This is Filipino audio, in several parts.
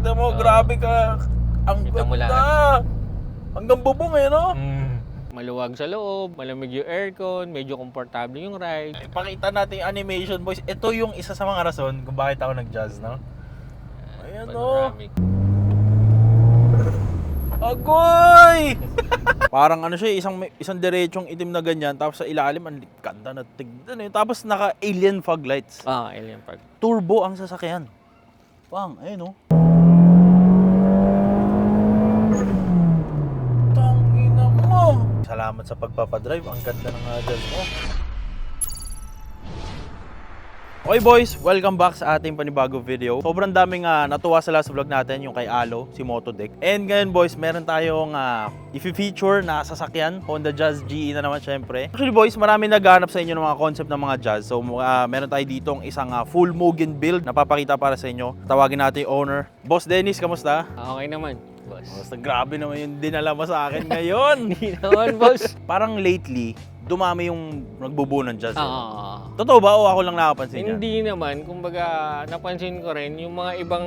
Tignan mo, grabe ka. Ang Kita mo ganda. Hanggang bubong eh, no? Maluwag sa loob, malamig yung aircon, medyo komportable yung ride. Ipakita natin yung animation, boys. Ito yung isa sa mga rason kung bakit ako nag-jazz, no? Ayan, no? Panoramic. Agoy! Parang ano siya, isang diretsong itim na ganyan, tapos sa ilalim, ang ganda na tignan eh. Tapos naka-alien fog lights. Alien Park. Turbo ang sasakyan. Pang, ayun, no? Tangina mo! Salamat sa pagpapadrive. Ang ganda ng jazz mo. Okay boys, welcome back sa ating panibagong video. Sobrang daming natuwa sa last vlog natin, yung kay Alo, si Motodeck. And ngayon boys, meron tayong i-feature na sasakyan, Honda Jazz GE na naman syempre. Actually boys, marami naghahanap sa inyo ng mga concept ng mga Jazz. So meron tayo ditong isang full Mugen build na papakita para sa inyo. Tawagin natin yung owner. Boss Dennis, kamusta? Okay naman, boss. Basta grabe naman yung dinala mo sa akin ngayon. Hindi naman, boss. Parang lately, dumami yung nagbubuo ng Jazz. Oo. Totoo ba o ako lang nakapansin yan? Hindi naman, kumbaga napansin ko rin yung mga ibang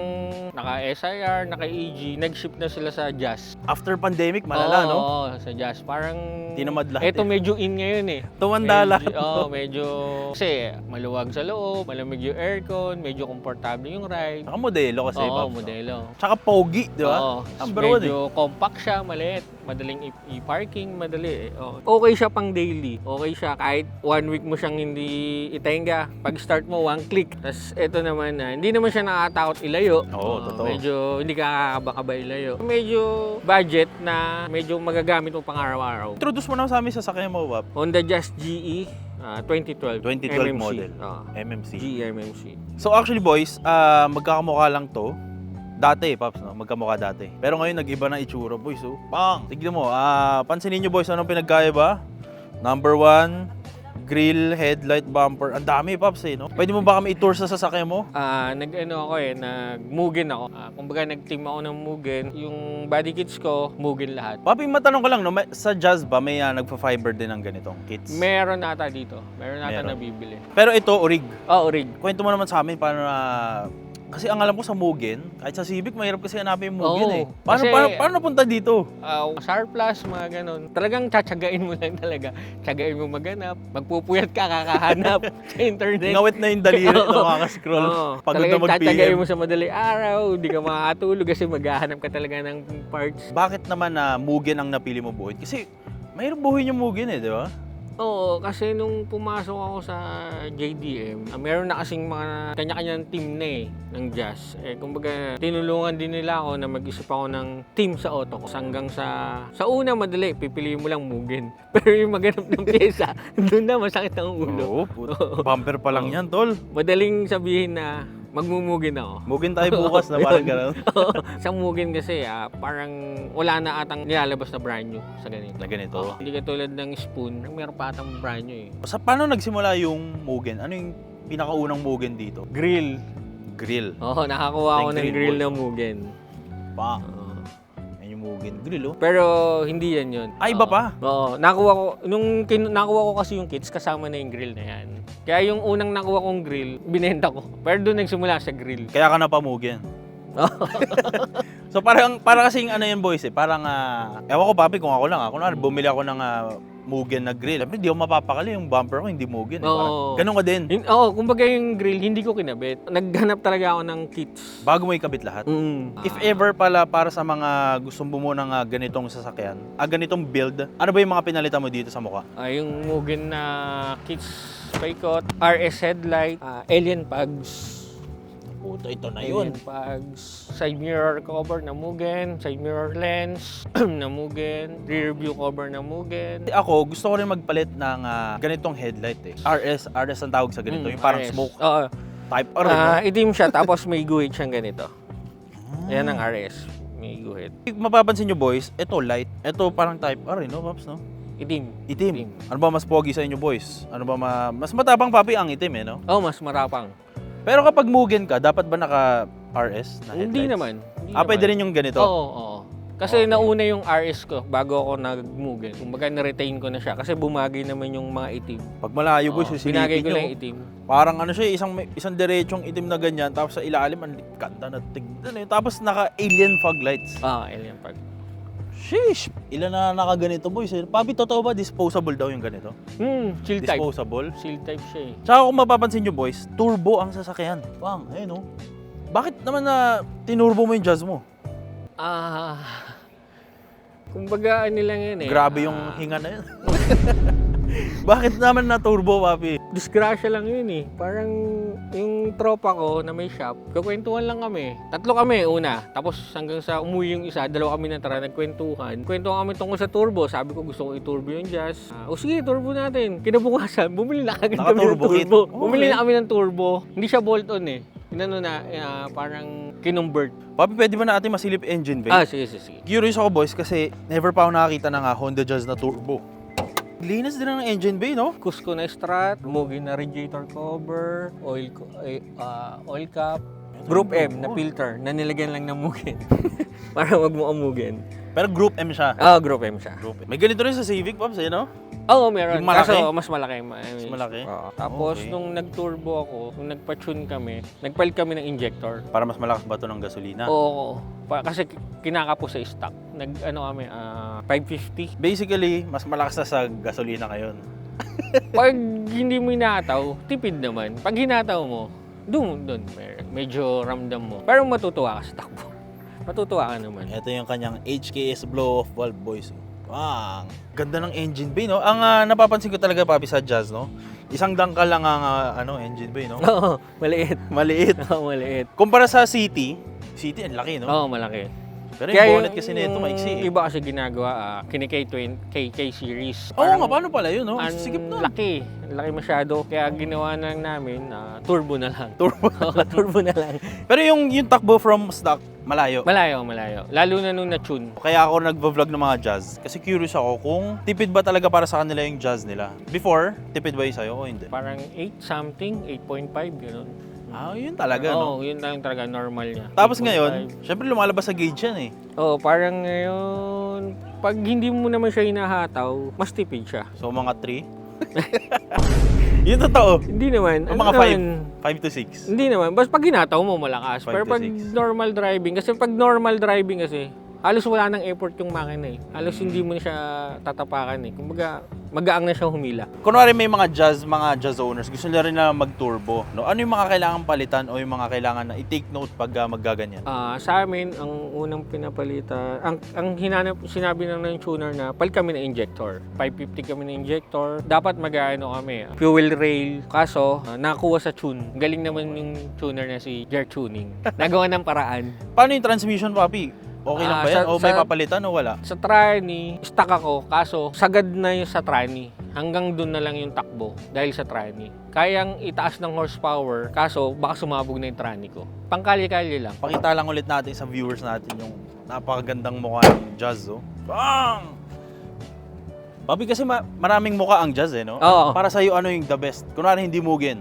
naka-SIR, naka-EG, nag-ship na sila sa Jazz. After pandemic, malala, no? Oo, sa Jazz. Parang Tinamad lahat ito medyo in ngayon eh. Tumanda lahat. Medyo kasi maluwag sa loob, malamig yung aircon, medyo komportable yung ride. Saka modelo kasi, Oo, Pops, no? modelo. Tsaka pogi, di ba? Oo, Number one, medyo compact siya, maliit. Madaling i-parking, madali eh. Okay siya pang daily. Okay siya kahit 1 week mo siyang hindi itenga. Pag start mo, 1 click. Tapos ito naman hindi naman siya nakakatakot ilayo. Oo, totoo. Medyo hindi ka kakabaka ilayo. Medyo budget na medyo magagamit mo pang araw-araw. Introduce mo naman sa amin sa sasakyan mo, Pop. Honda Jazz GE 2012. 2012 MMC. model. Oo. MMC. GE MMC. So actually, boys, magkakamukha lang to. Dati, Pops, no? Magkamukha dati. Pero ngayon, nag-iba na itsura, boys. So, bang! Tignan mo, pansinin nyo, boys, anong pinagkaiba? Number 1, grill, headlight, bumper. Ang dami, Pops, eh, no? Pwede mo ba kami i-tour sa sasakyan mo? Nag-Mugen ako. Kumbaga nag-team ako ng Mugen. Yung body kits ko, Mugen lahat. Papi, matanong ko lang, no? Sa Jazz ba, may nagpa-fiber din ng ganitong kits? Meron nata dito. Meron nata Meron. nabibili. Pero ito, orig. Rig. Kwento mo naman sa amin paano na... Kasi ang alam ko sa Mugen, kahit sa Civic, mahirap kasi hanapin yung Mugen eh. Paano, kasi- paano napunta dito? SAR Plus, mga ganun. Talagang tsatsagain mo lang talaga. Tsagain mo maghanap. Magpupuyat ka, kakahanap sa internet. Ngawit na yung daliri na Oo. makaka-scroll. Pagod na Talagang tsatsagain mag-PM. mo sa madaling araw. Hindi ka makakatulog kasi maghahanap ka talaga ng parts. Bakit naman na Mugen ang napili mo buuin? Kasi mahirap buuin yung Mugen eh, di ba? Oo, kasi nung pumasok ako sa JDM, meron na kasing mga kanya-kanyang team na eh, ng Jazz. Kumbaga, tinulungan din nila ako na mag-isip ako ng team sa auto ko. Hanggang sa una, madali, pipiliin mo lang Mugen. Pero yung maghanap ng pyesa, doon na masakit ang ulo. Oo, bumper pa lang yan, tol. Madaling sabihin na magmumugen ako. Mugen tayo bukas na parang gano'n. Sa Mugen kasi, parang wala na atang nilalabas na brand new sa ganito. Na ganito. Hindi katulad ng Spoon, meron pa atang brand new eh. Paano nagsimula yung Mugen? Ano yung pinakaunang Mugen dito? Grill. Grill. Oo, nakakuha ako Yung ng grill grill boys. ng Mugen. Bang. Yan yung Mugen. Grill, oh. Pero hindi yan yun. Ay, iba pa? Oo, nakuha ko, nakuha ko kasi yung kits, kasama na yung grill na yan. Kaya yung unang nakuha kong grill, binenta ko. Pero doon nagsimula sa grill. Kaya ka na pa Mugen. So parang kasing ano yan, boys eh. Parang, ewan ko, Papi, kung ako lang. Kunwari, bumili ako ng Mugen na grill. Siyempre, di ako mapapakali yung bumper ko, hindi Mugen. Eh. Oo. Ganun ka din. Kumbaga yung grill, hindi ko kinabit. Naghanap talaga ako ng kits. Bago mo ikabit lahat. If ever pala para sa mga gustong bumuo ng ganitong sasakyan, ganitong build, ano ba yung mga pinalitan mo dito sa mukha? Yung Mugen na kits, paikot, RS headlight, alien pugs. Puto, ito na Alien pugs, side mirror cover na Mugen, side mirror lens na Mugen, rear view cover na Mugen. Ako, gusto ko rin magpalit ng ganitong headlight eh. RS ang tawag sa ganito. Yung parang RS. smoke Oo. type R. No? Itim siya, tapos may guhit siyang ganito. Yan ang RS, may guhit. Mapapansin nyo boys, ito light. Ito parang type R no, Pops, no? Itim. Itim. Ano ba mas pogi sa inyo boys? Ano ba mas matapang, Papi, ang itim eh, no? Mas marapang. Pero kapag Mugen ka, dapat ba naka RS na headlights? Hindi naman. Pwede rin yung ganito? Oo. Kasi Okay. nauna yung RS ko bago ako nag-Mugen. Kumbaga na-retain ko na siya kasi bumagay naman yung mga itim. Pag malayo boys, Oo, susilipin binagay ko nyo. lang yung itim. Parang ano siya, isang diretsong itim na ganyan, tapos sa ilalim, ang ganda na tignan eh. Tapos naka-alien fog lights. Alien pag. Sheesh! Ilan na nakaganito boys eh. Papi, totoo ba disposable daw yung ganito? Chill type. Disposable? Chill type siya eh. Tsaka kung mapapansin nyo boys, turbo ang sasakyan. Bang, ayun oh. Bakit naman na tinurbo mo yung Jazz mo? Kumbaga ano lang yun eh. Grabe yung hinga na yun. Bakit naman na turbo, papi? Disgrasya lang yun eh. Parang yung tropa ko na may shop, kukwentuhan lang kami. Tatlo kami una. Tapos hanggang sa umuwi yung isa, dalawa kami na tara, nagkwentuhan. Kwentuhan kami tungkol sa turbo. Sabi ko gusto ko i-turbo yung Jazz. O sige, turbo natin. Kinabukasan, bumili na agad kami ng Naka-turbo kit. turbo. Okay. Bumili na kami ng turbo. Hindi siya bolt-on eh. Inano na, parang kinumbert. Papi, pwede ba natin masilip engine bay? Sige. Curious ako boys kasi never pa ako nakakita ng Honda Jazz na turbo. Linis din ng engine bay, no? Cusco na strut, Mugen na radiator cover, oil cap, Group M na filter na nilagyan lang ng Mugen para wag mo amugen. Pero Group M siya. Group M siya. Group M. May ganito rin sa Civic, Pops, eh, no? Oo, meron. Yung malaki? Kaso mas malaki. Mas malaki? Tapos Okay. nung nag-turbo ako, nung nagpa-tune kami, nagpalit kami ng injector. Para mas malakas ba ito ng gasolina? Oo. Kasi kinakapos sa stock. Kami, 550. Basically, mas malakas na sa gasolina ngayon. Pag hindi mo hinataw, tipid naman. Pag hinataw mo, doon, medyo ramdam mo. Pero matutuwa ka sa takbo. Matutuwa ka naman. Ito yung kanyang HKS blow-off valve, boys. Bang! Ganda ng engine bay, no? Ang napapansin ko talaga, papi, sa Jazz, no? Isang dangkal lang ang engine bay, no? Oo, maliit. Maliit. Oo, maliit. Kumpara sa City, ang laki, no? Oo, malaki. Pero yung bonnet kasi nito maiksi. Iba kasi ginagawa, K series. Oo nga, paano pala yun, no? Ang Sikip nun. laki. Laki masyado. Kaya ginawa na lang namin, turbo na lang. Turbo. Oo, turbo na lang. Pero yung takbo from stock, malayo. Malayo. Lalo na nung na-tune. Kaya ako nagvo-vlog ng mga Jazz. Kasi curious ako kung tipid ba talaga para sa kanila yung Jazz nila. Before, tipid ba yung sa'yo o hindi? Parang 8 something, 8.5, gano'n. Yun talaga, no? Oo, yun lang talaga normal niya. Tapos 8.5. ngayon, syempre lumalabas sa gauge yan eh. Oo, parang ngayon, pag hindi mo naman siya hinahataw, mas tipid siya. So mga 3. Yun totoo. Hindi naman. O mga naman, 5 to 6. Hindi naman. Basta pag hinataw mo, malakas. 5 Pero to pag 6. normal driving kasi, halos wala nang effort yung makina eh. Halos hindi mo na siya tatapakan eh. Kumbaga, magaang na siya humila. Kunwari may mga Jazz owners, gusto nila rin na mag-turbo. No? Ano yung mga kailangan palitan o yung mga kailangan na i-take note pag maggaganyan? Sa amin, ang unang pinapalitan, ang sinabi ng tuner na palit kami ng injector. 550 kami ng injector. Dapat mag-ano kami, fuel rail. Kaso, nakakuha sa tune. Galing naman yung tuner na si Jer Tuning. Nagawa ng paraan. Paano yung transmission, papi? Okay lang ba yan? O may papalitan o wala? Sa tranny, stuck ako. Kaso, sagad na yung sa tranny. Hanggang dun na lang yung takbo dahil sa tranny. Kayang itaas ng horsepower, kaso baka sumabog na yung tranny ko. Pangkalye-kalye lang. Pakita lang ulit natin sa viewers natin yung napakagandang mukha ng Jazz, oh. Bang! Papi, kasi maraming mukha ang Jazz, eh, no? Oo. Para sa'yo, ano yung the best? Kunwari, hindi Mugen.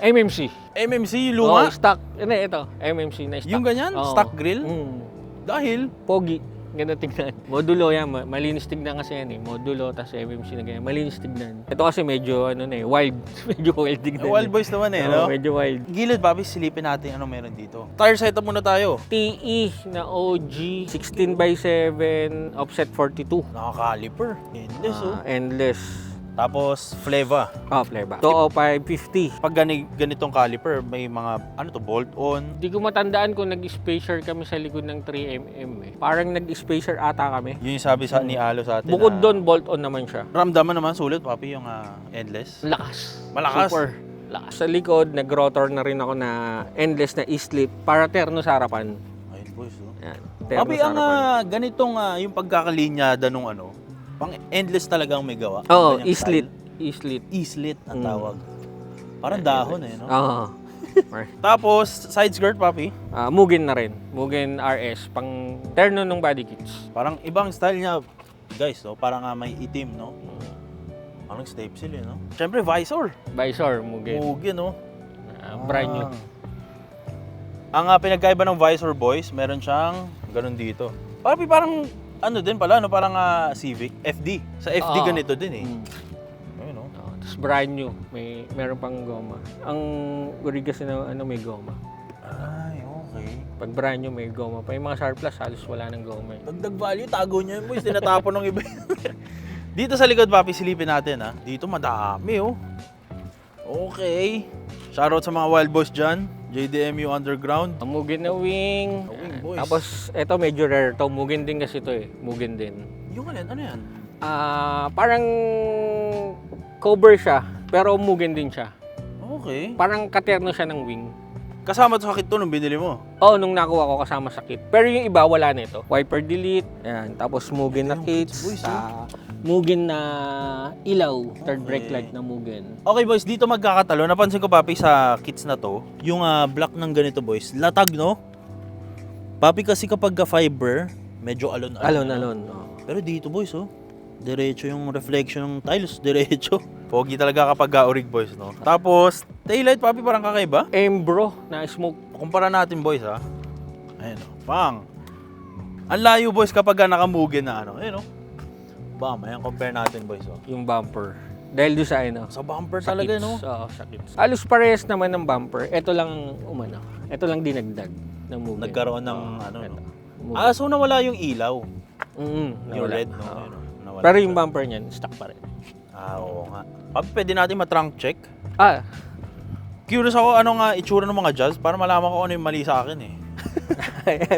MMC. MMC, Oo, luma? stock. Hindi, ito. MMC na stock. Yung ganyan? Oo. Stock grill? Dahil? Pogi. Ganda tignan. Modulo yan. Malinis tignan kasi yan eh. Modulo, tas MMC na ganyan. Malinis tignan. Ito kasi medyo, wild. Medyo wild tignan. Wild boys naman eh, no? Oo, medyo wild. Gilid, papi, silipin natin ano meron dito. Tire setup muna tayo. TE na OG, 16x7, offset 42. Nakaka-caliper. Endless, oh. Endless. Tapos, Fleva. Fleva. 20550. Pag ganitong caliper, may mga, bolt-on. Hindi ko matandaan kung nag-spacer kami sa likod ng 3mm eh. Parang nag-spacer ata kami. Yun yung sabi ni Alo sa atin. Bukod doon, bolt-on naman siya. Ramdaman naman sulit, papi, yung endless. Lakas. Malakas. Super lakas. Sa likod, nag-rotor na rin ako na endless na e-slip para terno sa harapan. Ayun, boys, oh. Yan. Terno Papi, sa ang harapan. ganitong, yung pagkakalinyada nung pang endless talagang may gawa. Oo, Ganyang e-slit. style. E-slit. E-slit ang tawag. Parang dahon eh, no? Oo. Tapos, side skirt, papi. Mugen na rin. Mugen RS. Pang terno ng body kits. Parang ibang style niya, guys, no? Parang may itim, no? Parang step seal, no? Siyempre, visor. Visor, Mugen. Mugen, no? Brand new. Ang pinagkaiba ng visor boys, meron siyang ganun dito. Papi, parang ano din pala, no? Parang Civic, FD. Sa FD ganito din eh. Ayun, no? Tapos brand new, meron pang goma. Ang uri kasi na may goma. Ay, okay. Pag brand new, may goma pa. Yung mga surplus, halos wala ng goma eh. Dagdag value, tago niya yun boys. Tinatapon ng iba. Dito sa likod, papi, silipin natin ha. Dito madami oh. Okay. Shoutout sa mga wild boys dyan. JDMU Underground. Ang Mugen na wing. Wing, boys. Tapos, eto medyo rare to. Mugen din kasi to eh. Mugen din. Yung ano yan? Parang cover siya, pero Mugen din siya. Okay. Parang katerno siya ng wing. Kasama sa sakit to nung binili mo. Oo, nung nakuha ko kasama sa kit. Pero yung iba, wala na ito. Wiper delete. Ayan. Tapos Mugen na Yung kits. kits, boys, Mugen na ilaw. Third brake light na Mugen. Okay boys, dito magkakatalo. Napansin ko papi sa kits na to, yung block ng ganito boys, latag no? Papi kasi kapag fiber, medyo alon-alon. Alon. Pero dito boys oh, diretso yung reflection ng tiles, diretso. Pogi talaga kapag orig boys no? Tapos, taillight papi parang kakaiba. Embro na smoke. Kumpara natin boys ha. Ayun oh, pang. Ang layo boys kapag nakamugen na ano, ayun oh. Bam, ayan compare natin boys oh. Yung bumper. Dahil doon sa ano. Sa bumper Sa talaga kits. no? Oo, sa kits. Halos parehas naman ng bumper. Ito lang umano. Ito lang dinagdag ng Mugen. Nagkaroon ng ano ito. no? Mugen. So nawala yung ilaw. Yung Yung red no? Ayun, oh. Nawala Pero siya. yung bumper niyan, stock pa rin. Oo nga. Papi, pwede natin ma-trunk check. Curious ako ano nga itsura ng mga jazz para malaman ko ano yung mali sa akin eh.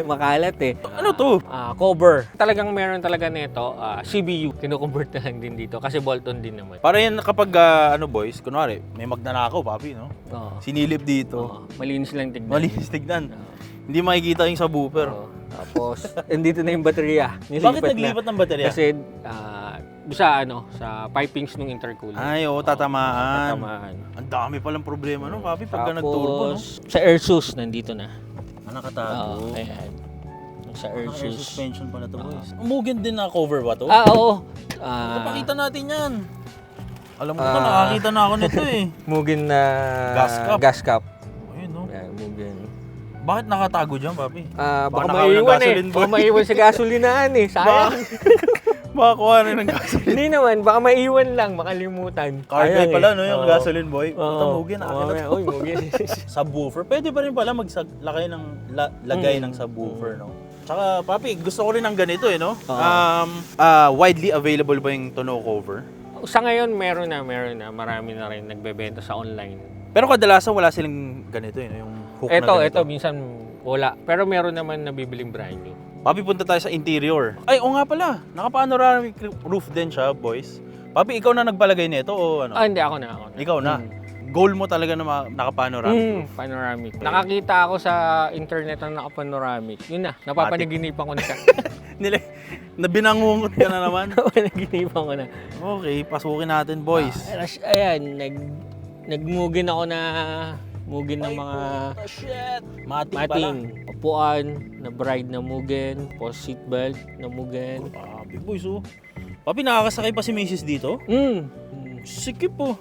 Makalat eh. Ano to? Cover. Talagang meron talaga nito, CBU. Kino-convert na lang din dito kasi Bolton din naman. Para yan kapag ano boys, kunwari may magnanakaw papi no? Oo. Sinilip dito. Malinis lang tignan. Malinis tignan. Oo. Hindi makikita yung subwoofer. Oo. Tapos, andito na yung baterya. Bakit naglipat ng baterya? Kasi, sa pipings ng intercooler. Ay, oo, tatamaan. Tatamaan. Ang dami palang problema no, papi, pagka nag-turbo no? Sa air shoes, nandito na. Nakatago. Ayan. Sa air Air shoes. suspension pala to boys. Umugan din na cover ba to? Oo. Napakita natin yan. Alam mo ko, nakakita na ako nito eh. Mugen na Gas cap. gas cap. Ayun no. Ayan, Mugen. Bakit nakatago dyan, papi? Baka nakawala ng maiwan gasoline, boy. Baka maiwan sa gasolinaan eh. Sayang. Baka kuha na ng gasoline. Hindi naman, baka maiwan lang, makalimutan. Carpet Sayang pala eh. no, yung Oo. gasoline boy. Oo. Mugin, Uy, Mugen. Subwoofer. Pwede pa rin pala maglagay ng lagay ng subwoofer, no? Tsaka, papi, gusto ko rin ng ganito eh, no? Widely available ba yung tonneau cover? Sa ngayon, meron na. Marami na rin nagbebenta sa online. Pero kadalasan wala silang ganito eh, no? Yung hook na ganito. Ito, minsan wala. Pero meron naman nabibiling brand new. Papi, punta tayo sa interior. Ay, o nga pala. Naka-panoramic roof din siya, boys. Papi, ikaw na nagpalagay nito o ano? Hindi, ako na. Ikaw na. Goal mo talaga na naka-panoramic roof. Panoramic. Nakakita ako sa internet na naka-panoramic. Yun na, napapanaginipan ko na siya. Nabinangungot ka na naman. Napapanaginipan ko na. Okay, pasukin natin, boys. Ayan, nagmugin ako na mugin ng mga Shit! Mating pala. upuan na bride na mugen, post seatbelt na mugen. Big boys, oh. Papi, nakakasakay pa si Mrs. dito? Sikip, oh.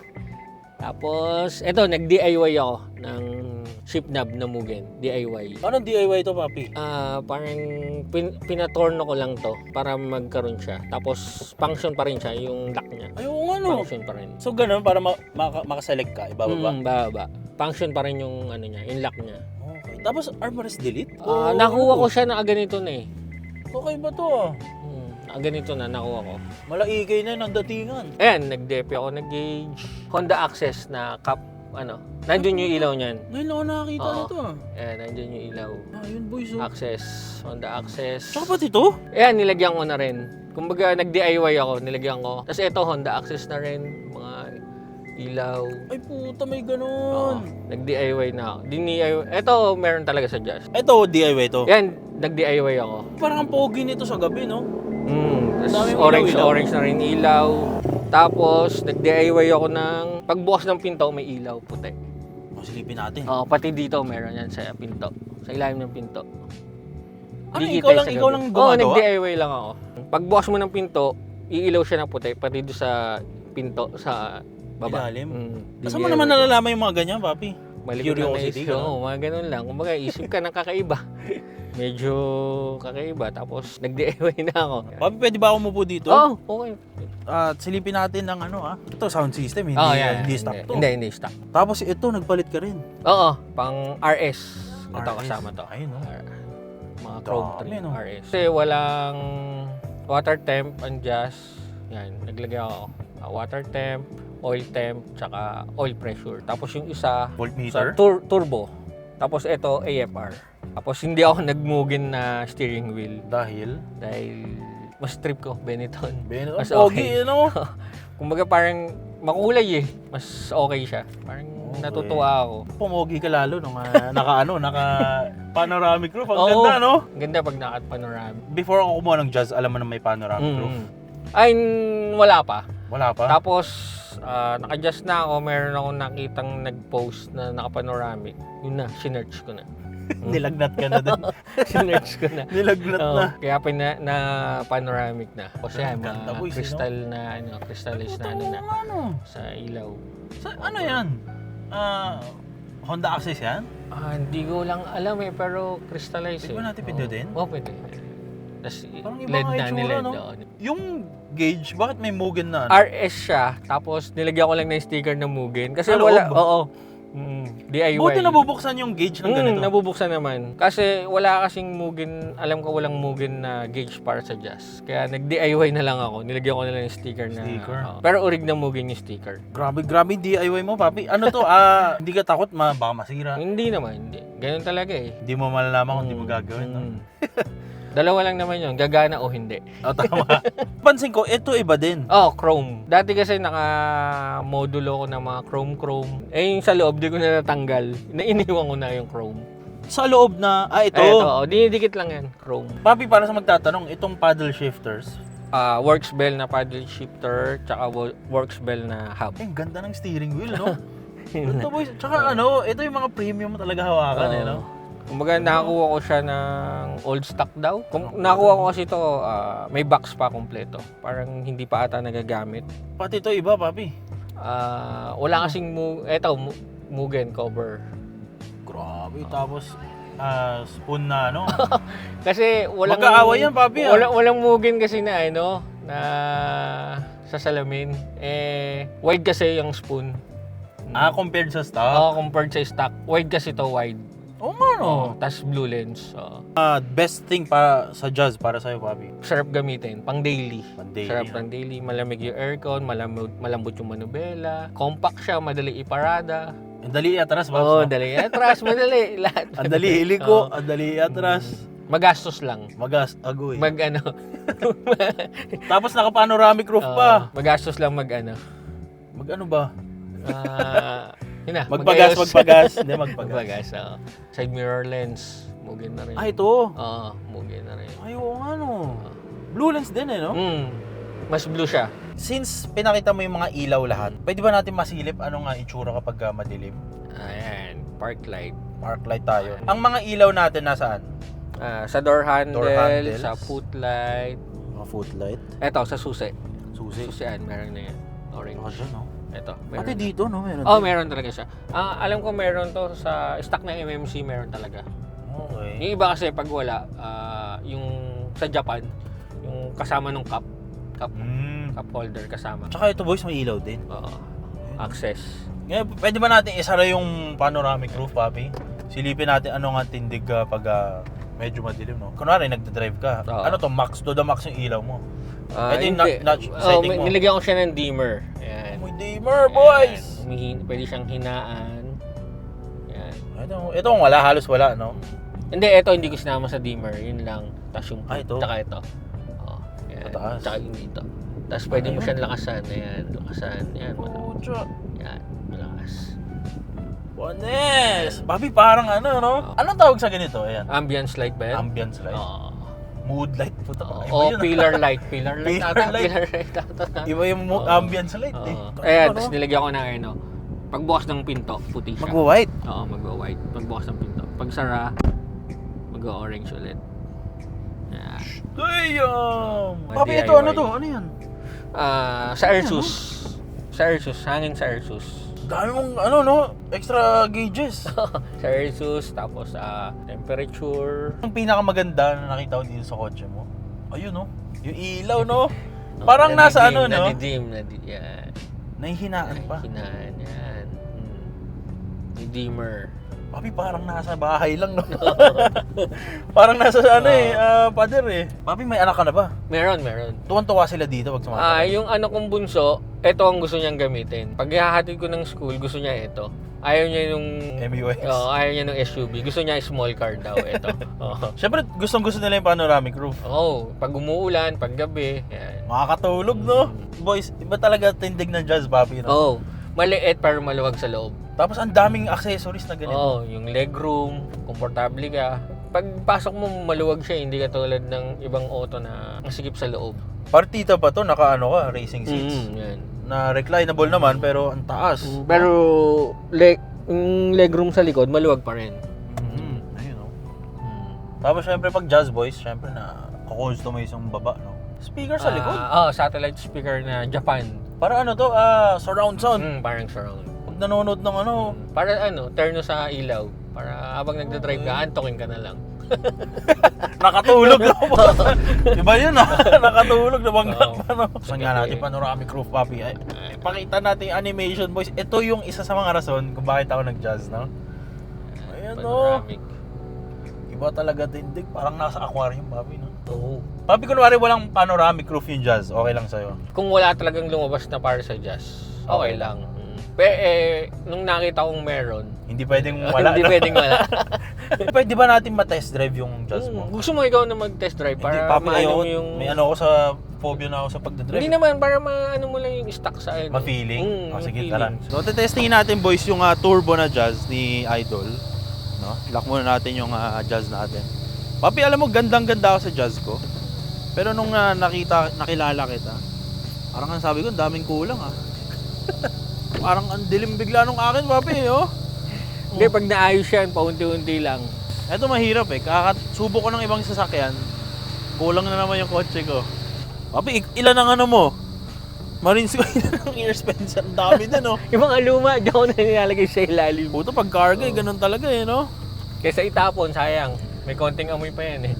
Tapos, eto, nag-DIY ako ng ship knob na mugen. DIY. Anong DIY to, papi? Parang pinatorno ko lang to para magkaroon siya. Tapos, function pa rin siya, yung lock niya. Ay, oo nga, no. Function pa rin. So, ganun, para makaselect ka, ibababa? Bababa. Function pa rin yung ano niya, yung lock niya. Okay. Tapos, armrest delete? Nakuha ko siya na ganito na eh. Okay ba to, ah? Ganito na, nakuha ko. Malaikay na yun ang datingan. Ayan, nag-DP ako, nag-gauge. Honda Access na cup, nandun yung ilaw niyan. Ngayon lang ako nakakita Oo. nito, ah. Ayan, nandun yung ilaw. Yun, boys, oh. Access, Honda Access. Tsaka pati to? Ayan, nilagyan ko na rin. Kumbaga, nag-DIY ako, nilagyan ko. Tapos ito, Honda Access na rin, mga ilaw. Ay, puta, may Oo, ganun. nag-DIY na ako. Ito, meron talaga sa Just. Ito, DIY to. Ayan, nag-DIY ako. Parang ang pogi nito sa gabi, no? Tapos Daming orange ilaw. na rin ilaw. Tapos, nag-DIY ako ng pagbukas ng pinto, may ilaw puti. Silipin natin. Pati dito, meron yan sa pinto. Sa ilalim ng pinto. Ano, Di ikaw kita lang, sa ikaw gabi. lang Oo, gumagawa? nag-DIY lang ako. Pagbukas mo ng pinto, iilaw siya ng puti, pati doon sa pinto, sa baba. Ilalim? Mm, Saan mo DIY naman ko. nalalaman yung mga ganyan, papi? malikot lang na Curiosity, isip. ganun? Oo, mga ganun lang. Kumbaga, isip ka ng kakaiba. Medyo kakaiba. Tapos, nag-DIY na ako. Papi, pwede ba ako umupo dito? Oo, okay. At silipin natin ng ano ito sound system, hindi, Yan. hindi stock to. Hindi stock. Tapos ito, nagpalit ka rin. Oo, pang RS. Ito RS. kasama to. Ayun, no? Mga Chrome Dami, 3 no? RS. Kasi walang water temp and just. Yan, naglagay ako. Water temp, oil temp, tsaka oil pressure. Tapos yung isa, Voltmeter? sa turbo. Tapos ito, AFR. Tapos hindi ako nagmugin na steering wheel. Dahil? Dahil mas trip ko, Benetton. Benetton? Mas Pogi, ano? Kumbaga parang makulay eh. Mas okay siya. Parang Okay. natutuwa ako. Pumogi ka lalo nung naka panoramic roof. Ang Oo. ganda, no? Ang ganda pag naka-panoramic. Before ako kumuha ng jazz, alam mo na may panoramic roof. Ay, wala pa. Wala pa? Tapos, naka-adjust na ako. Meron akong nakitang nag-post na naka-panoramic. Yun na, sinerch ko na. Nilagnat ka na din. Sinerch ko na. Nilagnat Oo, na. kaya na panoramic na. Kasi Ang ganda, mga boys, crystal na, crystallized na ano na Ano? sa ilaw. Ano yan? Honda Access yan? Hindi ko lang alam eh, pero crystallized Pwede ba natin Oo. pindutin? Oo, pwede. Tapos Parang iba LED nga na, itsura, niled. no? oo. Yung gauge, bakit may Mugen na? RS siya, tapos nilagyan ko lang ng sticker na Mugen. Kasi Loob? wala, oo. DIY. Buti nabubuksan yung gauge ng ganito. Nabubuksan naman. Kasi wala kasing Mugen, alam ko walang Mugen na gauge para sa jazz. Kaya nag-DIY na lang ako. Nilagyan ko na lang yung sticker na. Sticker? Oo. Pero orig na Mugen yung sticker. Grabe yung DIY mo, papi. Ano to? Hindi ka takot baka masira? Hindi naman, hindi. Ganun talaga eh. Hindi mo malalaman kung hindi mo gagawin, no? Dalawa lang naman yun, gagana o hindi. Tama. Pansin ko, ito iba din. Oh, Chrome. Dati kasi naka-modulo ko ng mga Chrome. Eh, yung sa loob, di ko na natanggal. Iniwan ko na yung Chrome. Sa loob na, ito. Ito, dinidikit lang yan, Chrome. Papi, para sa magtatanong, itong paddle shifters, Works bell na paddle shifter, tsaka works bell na hub. ang ganda ng steering wheel, no? Ito, boys. Tsaka ito yung mga premium talaga hawakan, no? Kumbaga, nakakuha ko siya ng old stock daw. Kung nakuha ko kasi ito, may box pa kompleto. Parang hindi pa ata nagagamit. Pati ito iba, papi. Wala kasing Mugen cover. Grabe, tapos spoon na, no? Kasi walang Mag-aaway yan, papi, Walang Mugen kasi na na sa salamin. Wide kasi yung spoon. Compared sa stock? Compared sa stock. Wide kasi to wide. Oo nga, no? Tas blue lens. Best thing para sa jazz, para sa'yo, papi. Sarap gamitin, pang daily. Pang-daily, Sarap pang daily, malamig yung aircon, malambot yung manubela. Compact siya, madali iparada. Ang dali atras, Oo, no? dali. Atras, madali. Lahat. Ang dali iliko, ang dali atras. Magastos lang. Agoy. Mag-ano. Tapos naka-panoramic roof pa. Magastos lang mag-ano. Mag-ano ba? Yun na, Magpagas. Hindi, magpagas. Magpagas, oo. Side mirror lens, Mugen na rin. Ito. Oo, Mugen na rin. Ay, oo nga, no? Blue lens din, no? Mas blue siya. Since pinakita mo yung mga ilaw lahat, pwede ba natin masilip ano nga itsura kapag madilim? Ayan, park light. Park light tayo. Ang mga ilaw natin nasaan? Sa door handle, handles. sa foot light. Mga footlight. Eto, sa susi. Susi. Susian, meron na yan. Orange. Baka siya, no? Eto, Pati na. dito, no? Meron din. Meron talaga siya. Alam ko meron to sa stock ng MMC, meron talaga. Okay. Yung iba kasi pag wala, yung sa Japan, yung kasama ng cup holder kasama. Tsaka ito, boys, may ilaw din. Oo. Access. Ngayon, pwede ba natin isara yung panoramic roof, papi? Silipin natin ano nga tindig pag medyo madilim, no? Kunwari, nagdadrive ka. Oo. Ano to, max to the max yung ilaw mo. Ito yung Hindi. setting mo. Nilagyan ko siya ng dimmer. Ayan. May dimmer, boys! Pwede siyang hinaan. Ayan. Ito wala, halos wala, no? Hindi, ito hindi ko sinama sa dimmer. Yun lang. Tapos yung ito? Tsaka ito. Ayan. Mataas. Tsaka yung dito. Tapos pwede mo siyang lakasan. Ayan. Lakasan. Ayan. Pucha. Ayan. Malakas. Buenes! Papi, parang ano, no? Anong tawag sa ganito? Ayan. Ambience light ba yan? Ambience light. Oo. Mood light. Puta pa. Pillar light. Pillar light. Pillar light. Pillar light. Iba yung ambience light, eh. Ayan. Tapos nilagyan ko ng pagbukas ng pinto, puti siya. Magwa-white. Oo, magwa-white. Pagbukas ng pinto. Pag sara, magwa-orange ulit. Yeah. Damn! Mga Papi, ito, DIY. ano to? Ano yan? Sa Airsus. Sa Airsus. Hangin sa Airsus. Dami mong ano no, extra gauges. Celsius, tapos temperature. Ang pinakamaganda na nakita ko dito sa kotse mo, ayun no, yung ilaw no. Parang nasa ano no? Nadidim, yan. Nahihinaan pa. Nahihinaan yan. May dimmer. Papi, parang nasa bahay lang no. Parang nasa ano pader eh. Papi, may anak ka na ba? Meron. Tuwan-tuwa sila dito pag sumasakay. Yung anak kong bunso, ito ang gusto niyang gamitin. Pag ihahatid ko ng school, gusto niya ito. Ayaw niya yung MUX. ayaw niya ng SUV. Gusto niya small car daw ito. Siyempre, gustong-gusto nila yung panoramic roof. Pag umuulan, pag gabi, yan. Makakatulog, no? Boys, iba talaga tindig ng Jazz, papi, no? Maliit pero maluwag sa loob. Tapos ang daming accessories na ganito. Yung legroom, komportable ka. Pag pasok mo, maluwag siya, hindi ka tulad ng ibang auto na masigip sa loob. Partita pa to, naka-ano ka, racing seats. Yan. Na reclinable naman, pero ang taas. Pero yung legroom sa likod, maluwag pa rin. Ayun, no? Tapos syempre pag Jazz Boys, syempre na kukustomize yung baba, no? Speaker sa likod. Satellite speaker na Japan. Para ano to, surround sound. Parang surround. Pag nanonood ng ano, Para terno sa ilaw. Para habang nagdadrive ka, antokin ka na lang. nakatulog na po. Iba yun nakatulog na bangga pa, no? Saan nga natin panoramic roof, papi? Ay, pakita natin yung animation, boys. Ito yung isa sa mga rason kung bakit ako nag-Jazz, no? Ayan, no? Panoramic. Iba talaga tindig, parang nasa aquarium, papi, no? Oo. Papi, kunwari walang panoramic roof yung Jazz, okay lang sa'yo? Kung wala talagang lumabas na para sa Jazz, okay lang. Pero nung nakita kong meron, Hindi pwedeng wala. hindi pwedeng wala. Pwede ba natin ma-test drive yung Jazz mo? Gusto mo ikaw na mag-test drive para Hindi, papi, maano ayoko. mo yung... May ano ako sa phobia na ako sa pagdadrive. Hindi naman, para maano mo lang yung stock sa ano. Ma-feeling? yung Sige, feeling. tara. So, testingin natin, boys, yung turbo na Jazz ni Idol. No? Lock muna natin yung Jazz natin. Papi, alam mo, gandang-ganda ako sa Jazz ko. Pero nung nakilala kita, parang ang sabi ko, daming kulang Parang ang dilim bigla nung akin, papi, oh. Hindi, pag naayos yan, paunti-unti lang. Ito mahirap kakasubok ko ng ibang sasakyan, kulang na naman yung kotse ko. Papi, ilan ang ano mo? Marines ko, ilan ang ear spends? Ang dami din, oh. Yung mga luma, diyan ko na nilalagay sa ilalim. Puto, pag cargo, ganun talaga, no? Kaysa itapon, sayang. May konting amoy pa yan,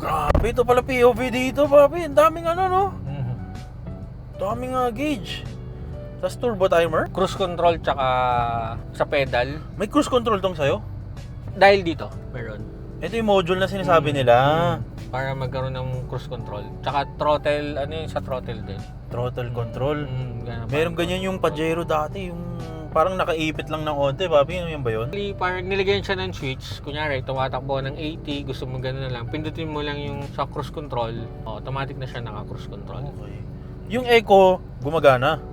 Grabe, ito pala POV dito, papi. Ang daming ano, no? Daming gauge. Tapos turbo timer. Cruise control tsaka sa pedal. May cruise control tong sa'yo? Dahil dito, meron. Ito yung module na sinasabi nila. Para magkaroon ng cruise control. Tsaka throttle, ano yun sa throttle din. Throttle control. Ganun, Meron ganyan yung Pajero dati, yung parang nakaipit lang ng onte, papi. Ano yan ba yun? Parang nilagyan siya ng switch. Kunyari, tumatakbo ng 80, gusto mo gano'n na lang. Pindutin mo lang yung sa cruise control. Automatic na siya naka-cruise control. Okay. Yung Eco, gumagana.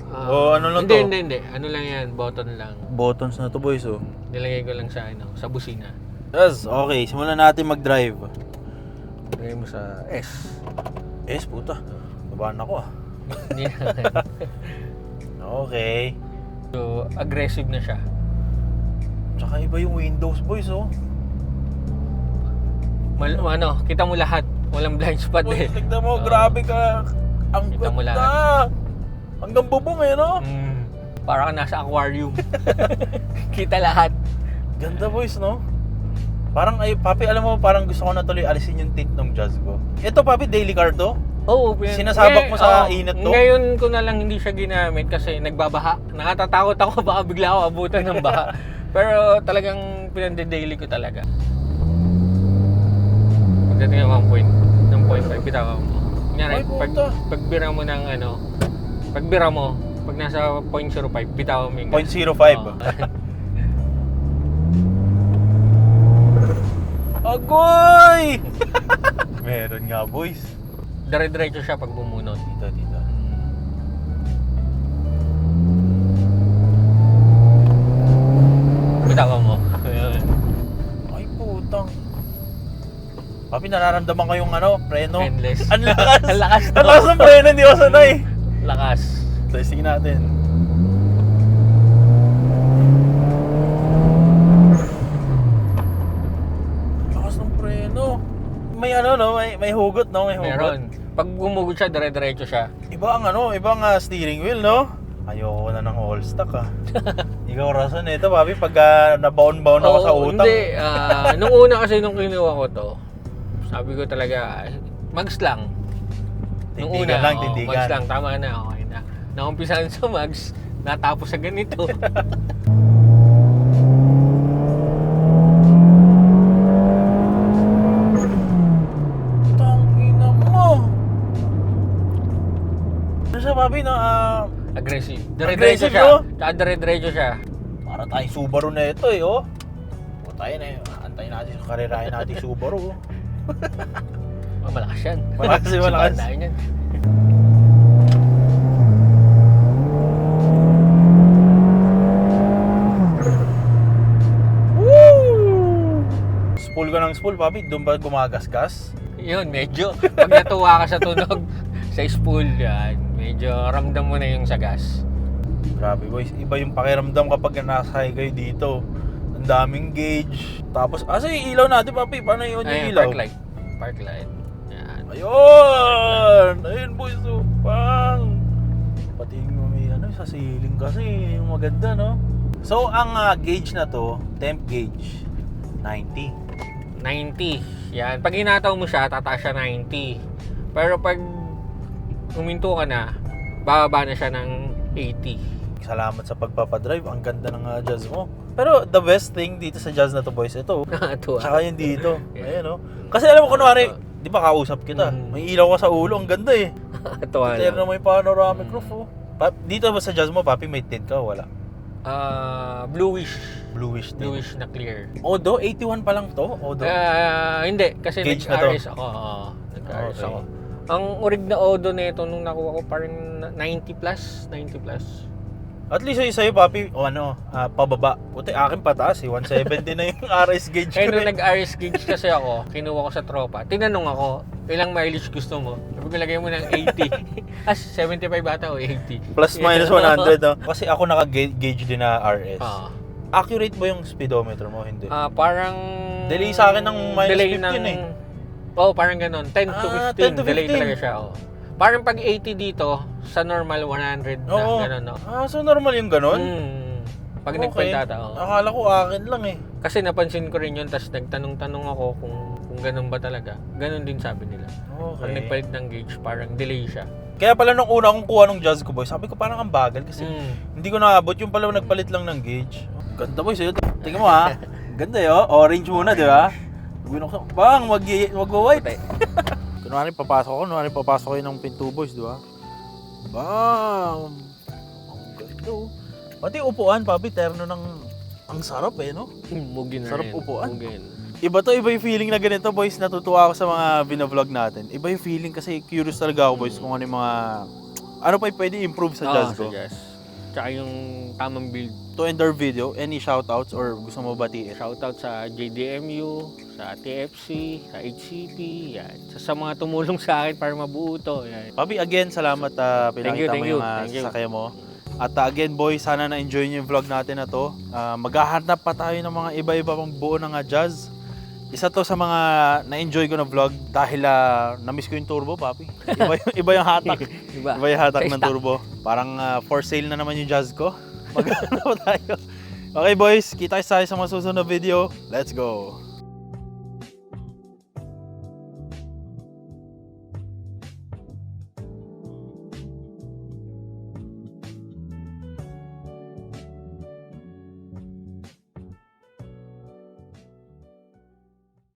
O ano lang Hindi. Ano lang yan, button lang. Buttons na to, boys, oh. Nilagay ko lang sa sa busina. Yes, okay. Simulan natin mag-drive. Lagay mo sa S. Yes, puta. Babaan ako, Hindi na. Okay. So, aggressive na siya. Tsaka iba yung windows, boys, oh. Kita mo lahat. Walang blind spot Boys, tignan mo, grabe ka. Ang Kita mo ganda. Hanggang bubong, no? Para ka nasa aquarium. Kita lahat. Ganda, boys, no? Parang, papi, alam mo, parang gusto ko na tuloy alisin yung tint ng Jazz ko. Ito, papi, daily car to? Oo. Sinasabak mo sa init to? Ngayon ko na lang hindi siya ginamit kasi nagbabaha. Nakatatakot ako, baka bigla ako abutan ng baha. Pero talagang pinande-daily ko talaga. Pagdating ng point 5, bitaw mo. Kunyari, pagbira mo ng pagbira mo, pag nasa 0.05, bitaw mo yung 0.05. Agoy! Meron nga, boys. Dire-diretso siya pag bumunot. Dito. Bitaw mo. Ay, putang. Papi, nararamdaman ko yung preno. Endless. Ang lakas. Ang lakas. Ang lakas ng preno, hindi ko sanay. Lakas. Testing natin. Lakas ng preno. May may hugot, no? May hugot. Meron. Pag gumugod siya, dire-diretso siya. Iba ang steering wheel, no? Ayoko na ng all stock ah. Ikaw rason ito, papi, pag nabaon-baon ako sa utang. Hindi. Nung una kasi nung kinuha ko to, sabi ko talaga, mags lang. Nung Tindigan una, lang, oo, tindigan. mags lang. Tama na, okay na. Nakumpisahan sa mags, natapos sa ganito. Tangina mo! Ano siya, papi, no? Aggressive. Aggressive, Dire-diretso siya. no? Tsaka dire-diretso siya. Para tayong Subaru na ito eh, oh. O tayo na yun. Antayin natin, karirahin natin yung Subaru. Oh. Malakas yan. Malakas, malakas. Sipahan tayo niyan. Woo! Spool ka ng spool, papi. Doon ba gumagasgas? Yun, medyo. Pag natuwa ka sa tunog sa spool yan, medyo ramdam mo na yung sa gas. Grabe boys, iba yung pakiramdam kapag nasakay kayo dito. Ang daming gauge. Tapos, asa yung ilaw natin, papi? Paano yun yung Ayun, ilaw? park light. Park light. Yan. Ayun! Ayun boys, oh. Pang! Pati yung may ano, sa ceiling kasi, yung maganda, no? So, ang gauge na to, temp gauge, 90. 90. Yan. Pag hinataw mo siya, tataas siya 90. Pero pag huminto ka na, bababa na siya ng 80. Salamat sa pagpapadrive, ang ganda ng Jazz mo. Pero the best thing dito sa Jazz na to boys, ito. Nakatuwa. Tsaka yung dito. Ayan, no? Kasi alam mo, kunwari, di ba kausap kita? Mm. May ilaw ka sa ulo, ang ganda eh. Nakatuwa Pero lang. na may panoramic roof, oh. Dito ba sa Jazz mo, papi, may tint ka o wala? Bluish. Bluish tint. Bluish na clear. Odo, 81 pa lang to? Odo? Hindi. Kasi Gauge na to? nag-RS ako. Oo, nag-RS Okay. ako. Ang orig na Odo nito nung nakuha ko parang 90 plus. 90 plus. At least yung sa'yo, papi, o ano, pababa. Puti, akin pataas eh. 170 na yung RS gauge ko Kaya nung eh. nag-RS gauge kasi ako, kinuha ko sa tropa. Tinanong ako, ilang mileage gusto mo? Sabi ko, lagay mo ng 80. 75 bata o 80? Plus minus 100, no? Kasi ako naka-gauge din na RS. Oo. Accurate ba yung speedometer mo? Hindi. Parang... Delay sa akin ng minus delay 15 eh. Oo, parang ganun. 10 to 10 15. to Delay 15. talaga siya. Oh. Parang pag 80 dito, sa normal 100 na Oo. ganun, no? So normal yung ganun? Pag Okay. nagpaltata, oo. Akala ko akin lang eh. Kasi napansin ko rin yun, tapos nagtanong-tanong ako kung ganun ba talaga. Ganun din sabi nila. Pag Okay. nagpalit ng gauge, parang delay siya. Kaya pala nung una akong kuha ng Jazz ko, boy, sabi ko parang ang bagal kasi hindi ko naabot yung pala nagpalit lang ng gauge. Ganda boy, sa'yo. Tingnan mo ha. Ganda yun. Orange muna, di ba? Binuksan. Bang, mag-white. Kunwari papasok kayo ng Pinto Boys, di ba? Bam! Ang ganda oh. Pati upuan, papi, terno ng... Ang sarap eh, no? Mugin na Sarap rin. upuan. Mugin. Iba yung feeling na ganito, boys. Natutuwa ako sa mga bina-vlog natin. Iba yung feeling kasi curious talaga ako, boys, kung ano yung mga... Ano pa yung pwede improve sa Jazz ko. Sa jazz. Tsaka yung tamang build. To end our video, any shoutouts or gusto mo batiin? Shoutout sa JDMU, sa TFC, sa HCP, yan. Sa mga tumulong sa akin para mabuo to. Yan. Papi, again, salamat pinakita mo yung sasakyan mo. At again, boys, sana na-enjoy niyo yung vlog natin na to. Maghahanap pa tayo ng mga iba-iba pang buo ng Jazz. Isa to sa mga na-enjoy ko na vlog dahil na-miss ko yung turbo, papi. Iba yung hatak. Diba? Iba yung hatak Sa ng stock. turbo. Parang for sale na naman yung Jazz ko. Maghanap tayo. Okay boys, kita tayo sa mga susunod na video. Let's go!